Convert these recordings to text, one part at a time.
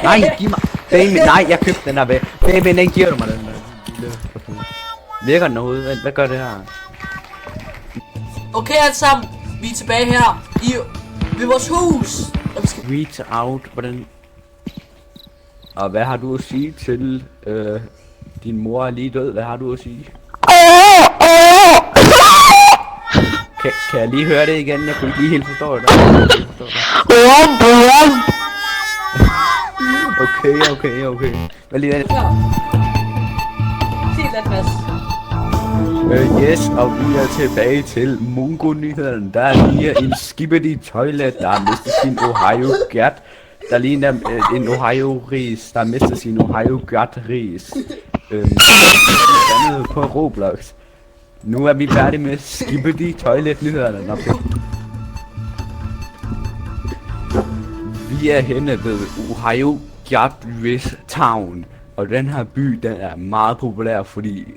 Nej, giv mig. Baby, nej, jeg købte den her væk. Baby, den giver du mig den der. Virker den overhovedet? Hvad gør det her? Okay, alle sammen. Vi er tilbage her ved vores hus. Og vi skal... Reach out, hvordan... Og hvad har du at sige til... din mor er lige død, hvad har du at sige? Kan jeg lige høre det igen? Jeg kunne ikke lige helt forstå det. Okay. Hvad lige det? Sig lidt, Mads. Yes, og vi er tilbage til Mungo-nyheden. Der er lige en Skibidi Toilet, der har mistet sin Ohio-gert. Der ligner en Ohio-ris, der har mistet sin Ohio-gert-ris. På Roblox. Nu er vi færdige med Skibidi Toilet-nyhederne. Vi er henne ved Ohio Gert-ris Town. Og den her by, den er meget populær, fordi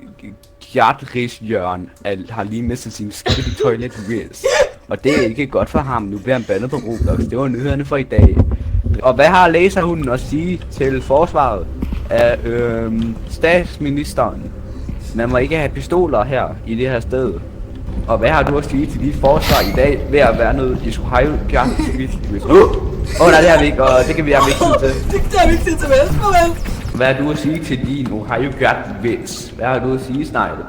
Gert-ris Jørgen har lige mistet sin Skibidi Toilet-ris. Og det er ikke godt for ham. Nu bliver han bandet på Roblox. Det var nyhederne for i dag. Og hvad har laserhunden at sige til forsvaret af statsministeren? Man må ikke have pistoler her i det her sted. Og hvad har du at sige til dit forsvar i dag ved at være noget i Ohio Gert-ris? Nej, det har vi ikke, og det kan vi have ikke tid til. Det har vi ikke tid til, Mads. Farvel. Hvad har du at sige til din Ohio Gert-ris? Hvad har du at sige, Snegle?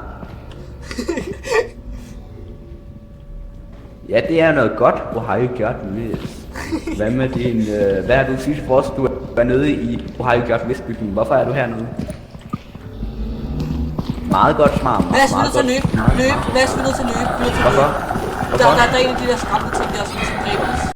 Ja, det er noget godt, Ohio Gert-ris. Hvad med din... hvad har du at sige til forsvar? Du er nede i Ohio Gert-ris-bygningen. Hvorfor er du hernede? Meget godt, smart. Mads, vi er nødt til at løbe. Mads, vi er nødt til at løbe. Hvorfor? Der er en af de der skræmmende ting der, som dræber os.